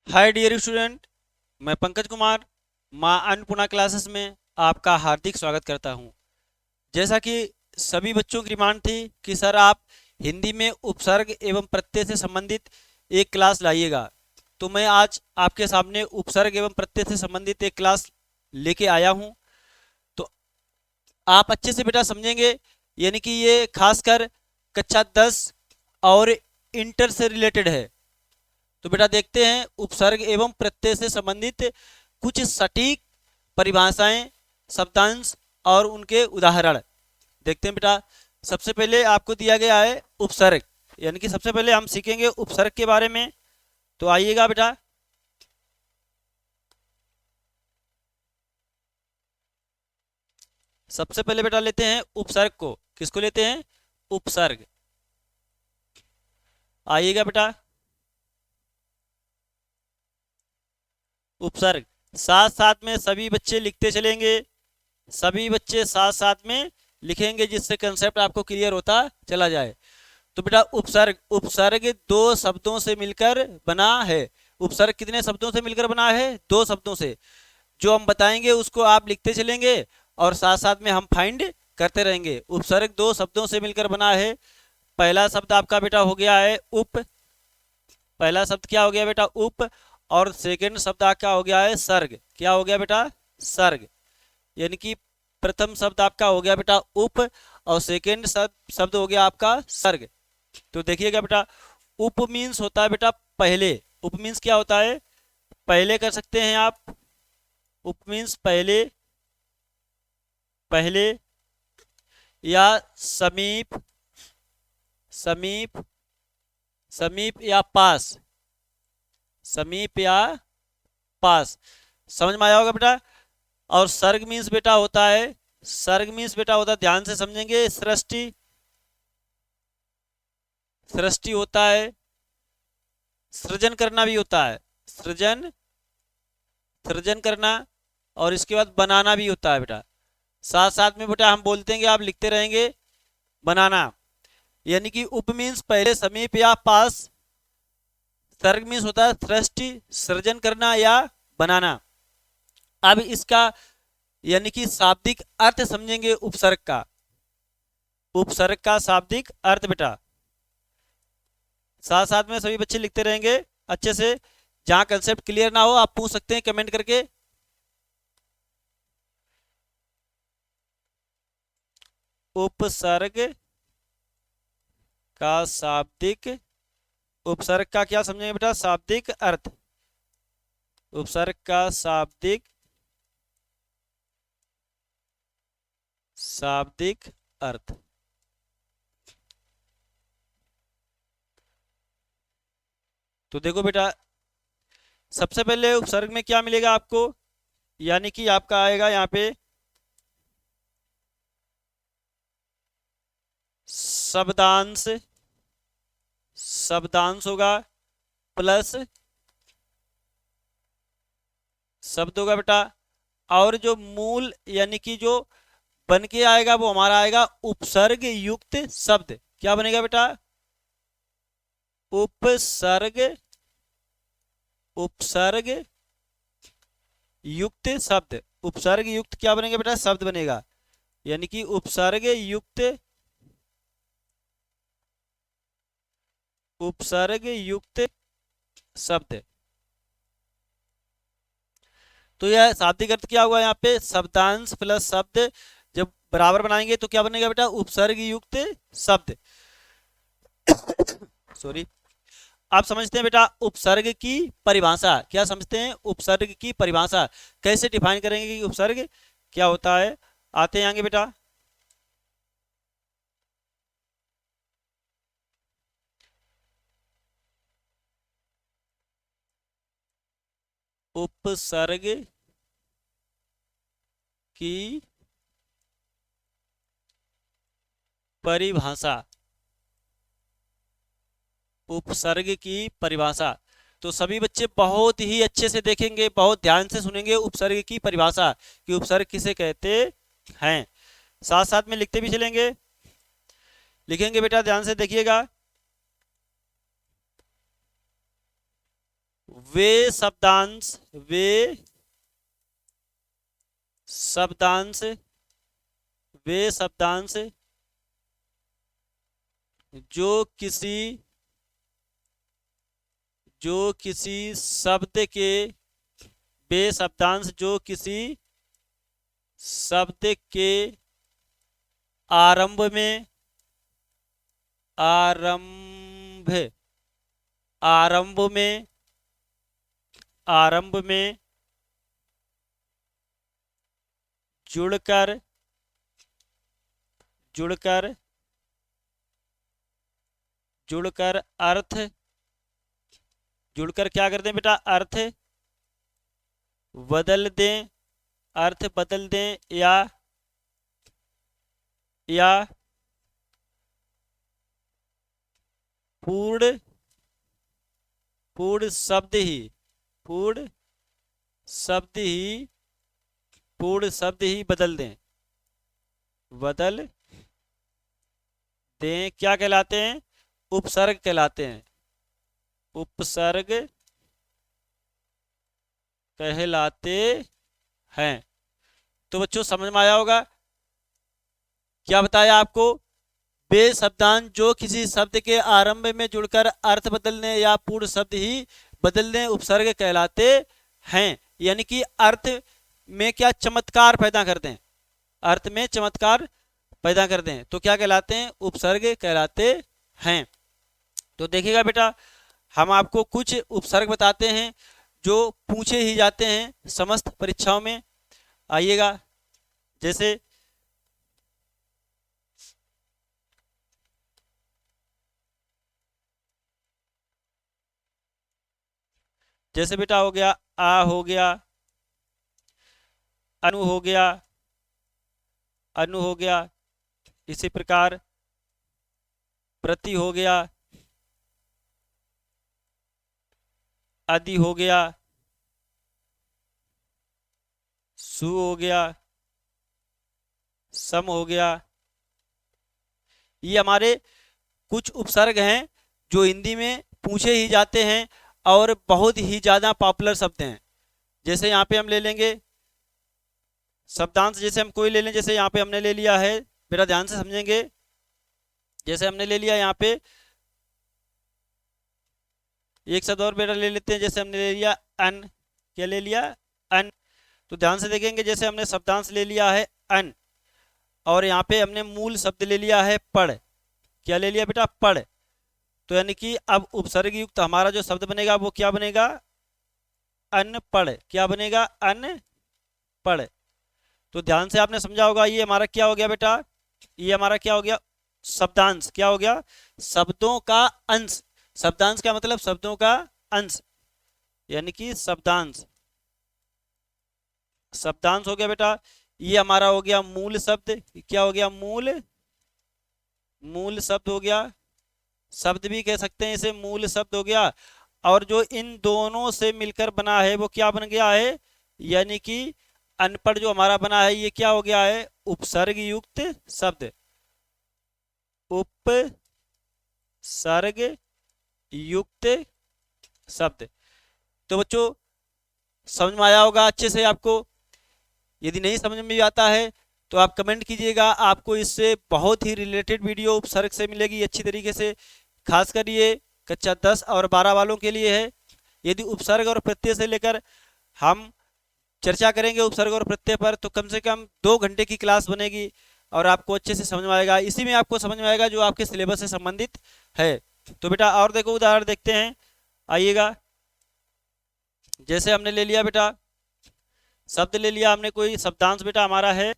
Hi dear student, मैं पंकज कुमार माँ Annapurna classes में आपका हार्दिक स्वागत करता हूँ। जैसा कि सभी बच्चों की डिमांड थी कि सर आप हिंदी में उपसर्ग एवं प्रत्यय से संबंधित एक क्लास लाइएगा, तो मैं आज आपके सामने उपसर्ग एवं प्रत्यय से संबंधित एक क्लास लेके आया हूँ। तो आप अच्छे से बेटा समझेंगे, यानी कि ये खासकर कक्षा 10 और इंटर से रिलेटेड है। तो बेटा देखते हैं उपसर्ग एवं प्रत्यय से संबंधित कुछ सटीक परिभाषाएं, शब्दांश और उनके उदाहरण देखते हैं बेटा। सबसे पहले आपको दिया गया है उपसर्ग, यानी कि सबसे पहले हम सीखेंगे उपसर्ग के बारे में। तो आइएगा बेटा, सबसे पहले बेटा लेते हैं उपसर्ग को। किसको लेते हैं? उपसर्ग। आइएगा बेटा, उपसर्ग साथ साथ में सभी बच्चे लिखते चलेंगे, सभी बच्चे साथ साथ में लिखेंगे, जिससे कंसेप्ट आपको क्लियर होता चला जाए। तो बेटा उपसर्ग, उपसर्ग दो शब्दों से मिलकर बना है। उपसर्ग कितने शब्दों से मिलकर बना है? दो शब्दों से। जो हम बताएंगे उसको आप लिखते चलेंगे और साथ साथ में हम फाइंड करते रहेंगे। उपसर्ग दो शब्दों से मिलकर बना है। पहला शब्द आपका बेटा हो गया है उप। पहला शब्द क्या हो गया बेटा? उप। और सेकंड शब्द आपका हो गया है सर्ग। क्या हो गया बेटा? सर्ग। यानी कि प्रथम शब्द आपका हो गया बेटा उप और सेकंड शब्द शब्द हो गया आपका सर्ग। तो देखिएगा बेटा, उप मीन्स होता है बेटा पहले। उप मीन्स क्या होता है? पहले कर सकते हैं आप। उप मीन्स पहले, पहले या समीप, समीप, समीप या पास, समीप या पास। समझ में आया होगा बेटा। और सर्ग मीन्स बेटा होता है, सर्ग मीन्स बेटा होता है, ध्यान से समझेंगे, सृष्टि। सृष्टि होता है, सृजन करना भी होता है। सृजन, सृजन करना। और इसके बाद बनाना भी होता है बेटा। साथ साथ में बेटा हम बोलते हैं कि आप लिखते रहेंगे बनाना। यानी कि उप मीन्स पहले, समीप या पास। सर्ग मीन्स होता है सृष्टि, सृजन करना या बनाना। अब इसका यानी कि शाब्दिक अर्थ समझेंगे उपसर्ग का। उपसर्ग का शाब्दिक अर्थ बेटा साथ साथ में सभी बच्चे लिखते रहेंगे अच्छे से। जहां कंसेप्ट क्लियर ना हो आप पूछ सकते हैं कमेंट करके। उपसर्ग का शाब्दिक, उपसर्ग का क्या समझेंगे बेटा? शाब्दिक अर्थ। उपसर्ग का शाब्दिक, शाब्दिक अर्थ। तो देखो बेटा, सबसे पहले उपसर्ग में क्या मिलेगा आपको? यानी कि आपका आएगा यहाँ पे शब्दांश, शब्दांश होगा प्लस शब्द होगा बेटा। और जो मूल यानी कि जो बन के आएगा वो हमारा आएगा उपसर्ग युक्त शब्द। क्या बनेगा बेटा? उपसर्ग, उपसर्ग युक्त शब्द। उपसर्ग युक्त क्या बनेगा बेटा? शब्द बनेगा। यानी कि उपसर्ग युक्त, उपसर्ग युक्त शब्द। तो यह शाब्दिक अर्थ क्या हुआ यहाँ पे? शब्दांश प्लस शब्द जब बराबर बनाएंगे तो क्या बनेगा बेटा? उपसर्ग युक्त शब्द। सॉरी। आप समझते हैं बेटा उपसर्ग की परिभाषा? क्या समझते हैं उपसर्ग की परिभाषा? कैसे डिफाइन करेंगे कि उपसर्ग क्या होता है? आते हैं आगे बेटा। उपसर्ग की परिभाषा, उपसर्ग की परिभाषा। तो सभी बच्चे बहुत ही अच्छे से देखेंगे, बहुत ध्यान से सुनेंगे उपसर्ग की परिभाषा कि उपसर्ग किसे कहते हैं। साथ साथ में लिखते भी चलेंगे, लिखेंगे बेटा ध्यान से देखिएगा। वे शब्दांश वे शब्दांश वे शब्दांश जो किसी शब्द के वे शब्दांश जो किसी शब्द के आरंभ में आरंभ आरंभ में आरंभ में जुड़कर जुड़कर जुड़कर अर्थ जुड़कर क्या कर दें बेटा, अर्थ बदल दें, अर्थ बदल दें या पूर्ण पूर्ण शब्द ही पूर्ण शब्द ही पूर्ण शब्द ही बदल दें क्या कहलाते हैं, उपसर्ग कहलाते हैं, उपसर्ग कहलाते हैं। तो बच्चों समझ में आया होगा क्या बताया आपको, वे शब्दांश जो किसी शब्द के आरंभ में जुड़कर अर्थ बदलने या पूर्ण शब्द ही बदलने उपसर्ग कहलाते हैं। यानी कि अर्थ में क्या चमत्कार पैदा करते हैं, अर्थ में चमत्कार पैदा करते हैं तो क्या कहलाते हैं, उपसर्ग कहलाते हैं। तो देखिएगा बेटा, हम आपको कुछ उपसर्ग बताते हैं जो पूछे ही जाते हैं समस्त परीक्षाओं में। आइएगा, जैसे बेटा हो गया आ, हो गया अनु, हो गया अनु, हो गया इसी प्रकार प्रति हो गया, आदि हो गया, सु हो गया, सम हो गया। ये हमारे कुछ उपसर्ग हैं जो हिंदी में पूछे ही जाते हैं और बहुत ही ज़्यादा पॉपुलर शब्द हैं। जैसे यहाँ पे हम ले लेंगे शब्दांश, जैसे हम कोई ले लें, जैसे यहाँ पे हमने ले लिया है, बेटा ध्यान से समझेंगे, जैसे हमने ले लिया यहाँ पे एक शब्द और बेटा ले लेते हैं, जैसे हमने ले लिया अन, क्या ले लिया, अन। तो ध्यान से देखेंगे, जैसे हमने शब्दांश ले लिया है अन और यहाँ पे हमने मूल शब्द ले लिया है पढ़, क्या ले लिया बेटा, पढ़। तो यानी कि अब उपसर्ग युक्त हमारा जो शब्द बनेगा वो क्या बनेगा, अनपढ़, क्या बनेगा, अनपढ़। तो ध्यान से आपने समझा होगा, ये हमारा क्या हो गया बेटा, ये हमारा क्या हो गया, शब्दांश, क्या हो गया, शब्दों का अंश। शब्दांश का मतलब शब्दों का अंश, यानी कि शब्दांश, शब्दांश हो गया बेटा। ये हमारा हो गया मूल शब्द, क्या हो गया, मूल शब्द हो गया, शब्द भी कह सकते हैं इसे, मूल शब्द हो गया। और जो इन दोनों से मिलकर बना है वो क्या बन गया है, यानी कि अनपढ़ जो हमारा बना है ये क्या हो गया है, उपसर्ग युक्त शब्द, उपसर्ग युक्त शब्द। तो बच्चों समझ में आया होगा अच्छे से आपको। यदि नहीं समझ में आता है तो आप कमेंट कीजिएगा, आपको इससे बहुत ही रिलेटेड वीडियो उपसर्ग से मिलेगी अच्छी तरीके से। खासकर ये कक्षा 10 और 12 वालों के लिए है। यदि उपसर्ग और प्रत्यय से लेकर हम चर्चा करेंगे उपसर्ग और प्रत्यय पर तो कम से कम 2 घंटे की क्लास बनेगी और आपको अच्छे से समझ में आएगा। इसी में आपको समझ में आएगा जो आपके सिलेबस से संबंधित है। तो बेटा और देखो, उदाहरण देखते हैं, आइएगा। जैसे हमने ले लिया बेटा शब्द, ले लिया हमने कोई शब्दांश, बेटा हमारा है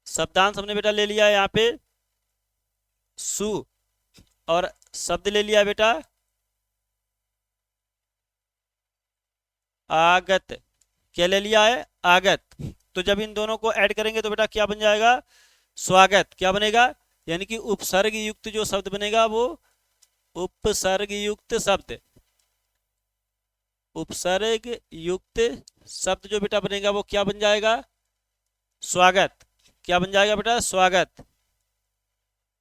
शब्दांश, हमने बेटा ले लिया है यहाँ पे सु, और शब्द ले लिया बेटा आगत, क्या ले लिया है, आगत। तो जब इन दोनों को ऐड करेंगे तो बेटा क्या बन जाएगा, स्वागत, क्या बनेगा, यानी कि उपसर्ग युक्त जो शब्द बनेगा वो उपसर्ग युक्त शब्द, उपसर्ग युक्त शब्द जो बेटा बनेगा वो क्या बन जाएगा, स्वागत, क्या बन जाएगा बेटा, स्वागत,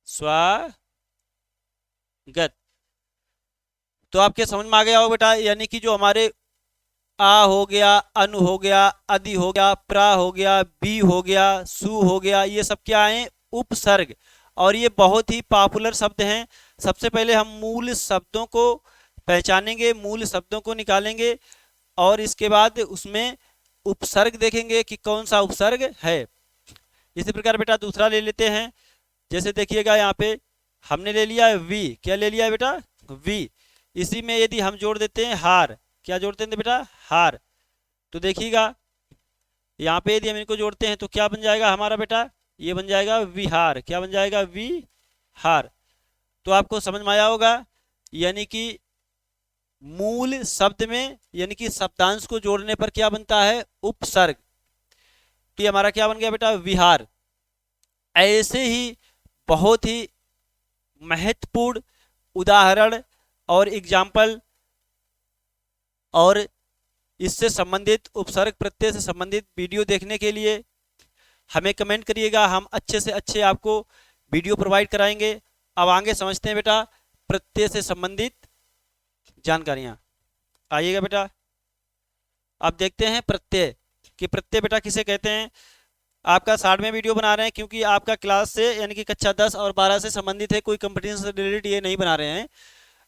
स्वागत। तो आपके समझ में आ गया हो बेटा, यानी कि जो हमारे आ हो गया, अनु हो गया, अधि हो गया, प्रा हो गया, बी हो गया, सु हो गया, ये सब क्या है, उपसर्ग। और ये बहुत ही पॉपुलर शब्द हैं। सबसे पहले हम मूल शब्दों को पहचानेंगे, मूल शब्दों को निकालेंगे, और इसके बाद उसमें उपसर्ग देखेंगे कि कौन सा उपसर्ग है। इसी प्रकार बेटा दूसरा ले लेते हैं। जैसे देखिएगा यहाँ पे हमने ले लिया है वी। क्या ले लिया है बेटा, वी। इसी में यदि हम जोड़ देते हैं हार, क्या जोड़ते हैं बेटा, हार, तो देखिएगा यहाँ पे यदि हम इनको जोड़ते हैं तो क्या बन जाएगा हमारा बेटा, ये बन जाएगा विहार। क्या बन जाएगा, विहार। तो आपको समझ में आया होगा, यानी कि मूल शब्द में यानी कि शब्दांश को जोड़ने पर क्या बनता है, उपसर्ग। तो ये हमारा क्या बन गया बेटा, विहार। ऐसे ही बहुत ही महत्वपूर्ण उदाहरण और एग्जाम्पल और इससे संबंधित उपसर्ग प्रत्यय से संबंधित वीडियो देखने के लिए हमें कमेंट करिएगा, हम अच्छे से अच्छे आपको वीडियो प्रोवाइड कराएंगे। अब आगे समझते हैं बेटा प्रत्यय से संबंधित जानकारियां। आइएगा बेटा, अब देखते हैं प्रत्यय कि प्रत्यय बेटा किसे कहते हैं। आपका 60वें वीडियो बना रहे हैं क्योंकि आपका क्लास से यानी कि कक्षा 10 और 12 से संबंधित है, कोई कंपटीशन से रिलेटेड ये नहीं बना रहे हैं।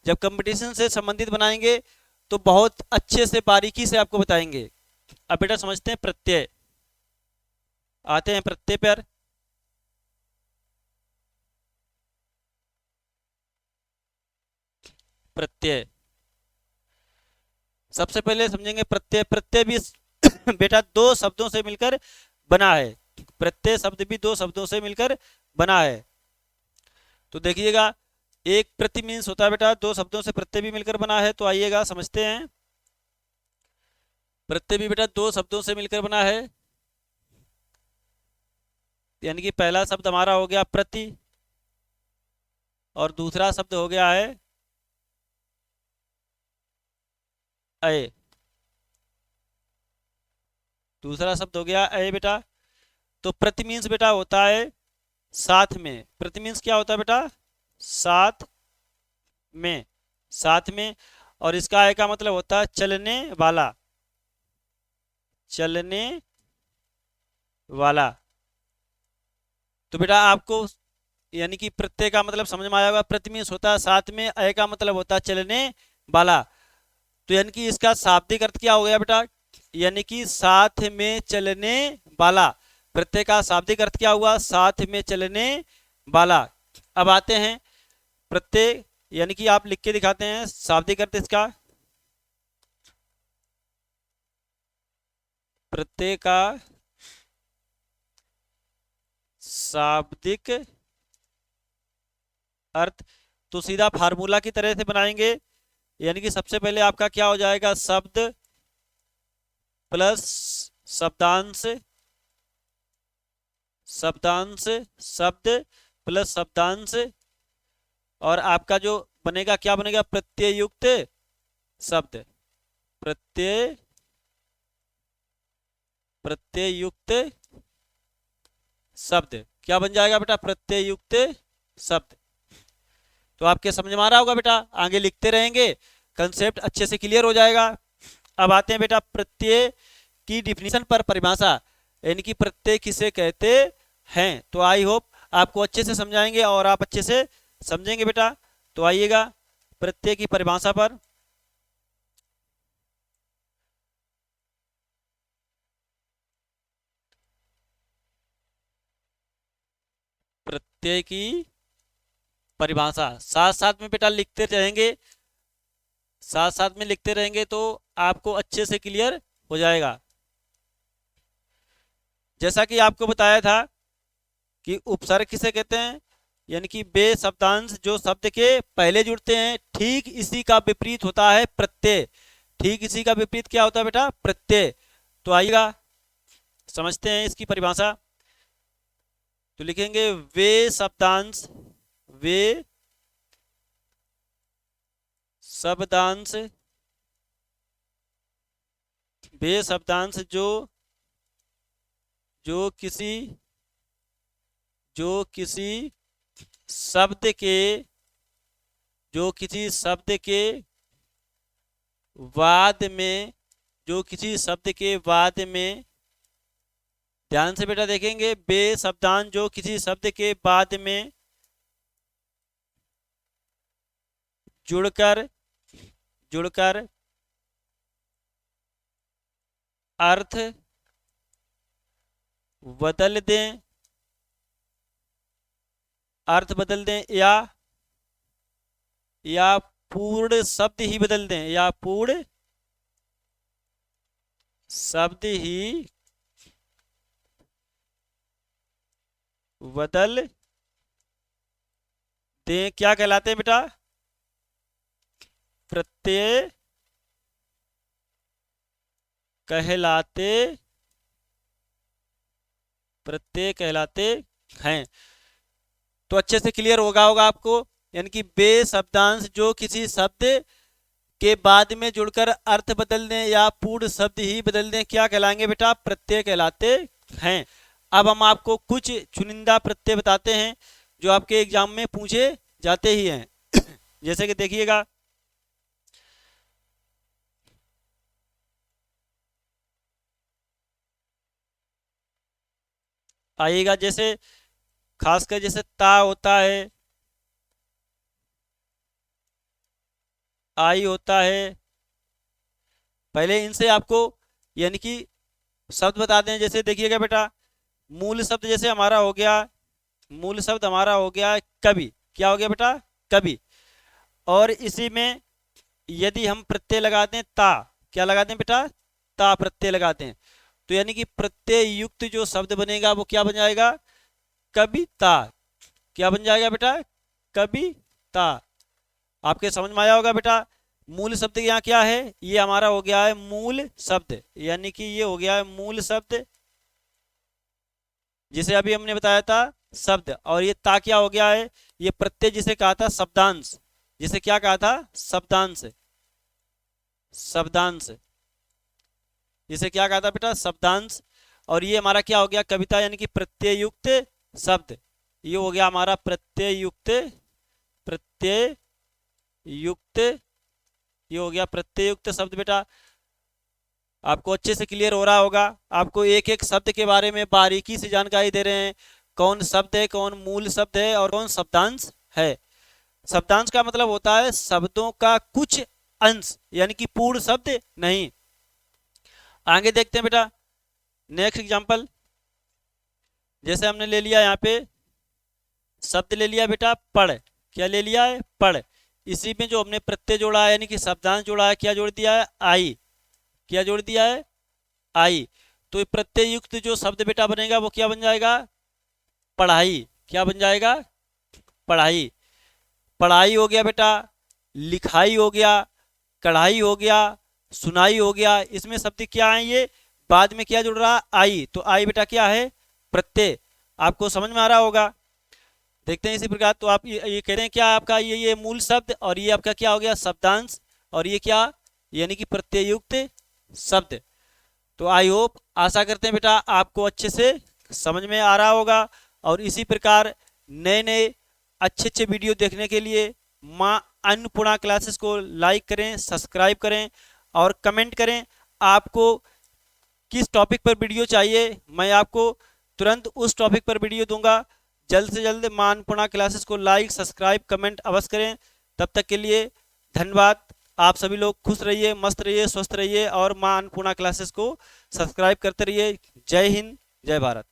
जब कंपटीशन से संबंधित बनाएंगे तो बहुत अच्छे से बारीकी से आपको बताएंगे। अब बेटा समझते हैं प्रत्यय, आते हैं प्रत्यय पर। प्रत्यय सबसे पहले समझेंगे प्रत्यय। प्रत्यय भी बेटा दो शब्दों से मिलकर बना है। प्रत्यय शब्द भी दो शब्दों से मिलकर बना है। तो देखिएगा एक प्रति मीन्स होता है बेटा, दो शब्दों से प्रत्यय भी मिलकर बना है। तो आइएगा समझते हैं, प्रत्यय भी बेटा दो शब्दों से मिलकर बना है। यानी कि पहला शब्द हमारा हो गया प्रति और दूसरा शब्द हो गया है अय। दूसरा शब्द हो गया अय बेटा। तो प्रति मीन्स बेटा होता है साथ में। प्रति मीन्स क्या होता है बेटा, साथ में, साथ में। और इसका अय का मतलब होता है चलने वाला, चलने वाला। तो बेटा आपको यानी कि प्रत्यय का मतलब समझ में आया होगा। प्रति मीन्स होता है साथ में, अय का मतलब होता है चलने वाला। तो यानी कि इसका शाब्दिक अर्थ क्या हो गया बेटा, यानी कि साथ में चलने वाला। प्रत्यय का शाब्दिक अर्थ क्या हुआ, साथ में चलने वाला। अब आते हैं प्रत्यय, यानी कि आप लिख के दिखाते हैं शाब्दिक अर्थ इसका। प्रत्यय का शाब्दिक अर्थ तो सीधा फार्मूला की तरह से बनाएंगे। यानी कि सबसे पहले आपका क्या हो जाएगा, शब्द प्लस शब्दांश, शब्दांश, शब्द प्लस शब्दांश, और आपका जो बनेगा क्या बनेगा, प्रत्यय युक्त शब्द। प्रत्यय, प्रत्यय युक्त शब्द क्या बन जाएगा बेटा, प्रत्यय युक्त शब्द। तो आपके समझ में आ रहा होगा बेटा, आगे लिखते रहेंगे कंसेप्ट अच्छे से क्लियर हो जाएगा। अब आते हैं बेटा प्रत्यय की डिफिनीशन पर, परिभाषा, यानी कि प्रत्यय किसे कहते हैं। तो आई होप आपको अच्छे से समझाएंगे और आप अच्छे से समझेंगे बेटा। तो आइएगा प्रत्यय की परिभाषा पर। प्रत्यय की परिभाषा साथ साथ में बेटा लिखते रहेंगे, साथ साथ में लिखते रहेंगे तो आपको अच्छे से क्लियर हो जाएगा। जैसा कि आपको बताया था कि उपसर्ग किसे कहते हैं, यानी कि वे शब्दांश जो शब्द के पहले जुड़ते हैं। ठीक इसी का विपरीत होता है प्रत्यय। ठीक इसी का विपरीत क्या होता है बेटा, प्रत्यय। तो आइएगा समझते हैं इसकी परिभाषा। तो लिखेंगे वे शब्दांश, वे शब्दांश, वे शब्दांश जो जो किसी शब्द के, जो किसी शब्द के बाद में, जो किसी शब्द के बाद में, ध्यान से बेटा देखेंगे, बे शब्दांश जो किसी शब्द के बाद में जुड़कर जुड़कर अर्थ बदल दें, अर्थ बदल दें, या पूर्ण शब्द ही बदल दें, या पूर्ण शब्द ही बदल दें, क्या कहलाते हैं बेटा? प्रत्यय कहलाते, प्रत्यय कहलाते हैं। तो अच्छे से क्लियर होगा आपको, यानी कि बे शब्दांश जो किसी शब्द के बाद में जुड़कर अर्थ बदल दें या पूर्ण शब्द ही बदल दें, क्या कहलाएंगे बेटा? प्रत्यय कहलाते हैं। अब हम आपको कुछ चुनिंदा प्रत्यय बताते हैं जो आपके एग्जाम में पूछे जाते ही हैं। जैसे कि देखिएगा, आइएगा, जैसे खासकर जैसे ता होता है, आई होता है। पहले इनसे आपको यानी कि शब्द बता दें। जैसे देखिएगा बेटा, मूल शब्द जैसे हमारा हो गया, मूल शब्द हमारा हो गया कवि। क्या हो गया बेटा? कवि। और इसी में यदि हम प्रत्यय लगाते हैं ता, क्या लगाते हैं बेटा? ता प्रत्यय लगाते हैं, तो यानी कि प्रत्यय युक्त जो शब्द बनेगा वो क्या बन जाएगा? कविता। क्या बन जाएगा बेटा? कविता। आपके समझ में आया होगा बेटा। मूल शब्द यहाँ क्या है? ये हमारा हो गया है मूल शब्द, यानी कि ये हो गया है मूल शब्द जिसे अभी हमने बताया था शब्द। और ये ता क्या हो गया है? ये प्रत्यय जिसे कहा था शब्दांश, जिसे क्या कहा था? शब्दांश। शब्दांश, जिसे क्या कहा था बेटा? शब्दांश। और ये हमारा क्या हो गया? कविता, यानी कि प्रत्यय युक्त शब्द। ये हो गया हमारा प्रत्यय युक्त, प्रत्यय युक्त, ये हो गया प्रत्यय युक्त शब्द बेटा। आपको अच्छे से क्लियर हो रहा होगा। आपको एक एक शब्द के बारे में बारीकी से जानकारी दे रहे हैं, कौन शब्द है, कौन मूल शब्द है और कौन शब्दांश है। शब्दांश का मतलब होता है शब्दों का कुछ अंश, यानी कि पूर्ण शब्द नहीं। आगे देखते हैं बेटा, नेक्स्ट एग्जांपल। जैसे हमने ले लिया यहाँ पे शब्द ले लिया बेटा पढ़। क्या ले लिया है? पढ़। इसी में जो हमने प्रत्यय जोड़ा है यानी कि शब्दांश जोड़ा है, क्या जोड़ दिया है? आई। क्या जोड़ दिया है? आई। तो प्रत्यय युक्त जो शब्द बेटा बनेगा वो क्या बन जाएगा? पढ़ाई। क्या बन जाएगा? पढ़ाई। पढ़ाई हो गया बेटा, लिखाई हो गया, कढ़ाई हो गया, सुनाई हो गया। इसमें शब्द क्या है? ये बाद में क्या जुड़ रहा? आई। तो आई बेटा क्या है? प्रत्यय। आपको समझ में आ रहा होगा। देखते हैं इसी प्रकार। तो आप ये कहते हैं क्या आपका? ये मूल शब्द, और ये आपका क्या हो गया? शब्दांश। और ये क्या? यानी कि प्रत्यय युक्त शब्द। तो आई होप, आशा करते हैं बेटा आपको अच्छे से समझ में आ रहा होगा। और इसी प्रकार नए नए अच्छे अच्छे वीडियो देखने के लिए माँ अन्नपूर्णा क्लासेस को लाइक करें, सब्सक्राइब करें और कमेंट करें। आपको किस टॉपिक पर वीडियो चाहिए, मैं आपको तुरंत उस टॉपिक पर वीडियो दूंगा। जल्द से जल्द माँ अन्नपूर्णा क्लासेस को लाइक, सब्सक्राइब, कमेंट अवश्य करें। तब तक के लिए धन्यवाद। आप सभी लोग खुश रहिए, मस्त रहिए, स्वस्थ रहिए और माँ अन्नपूर्णा क्लासेस को सब्सक्राइब करते रहिए। जय हिंद, जय भारत।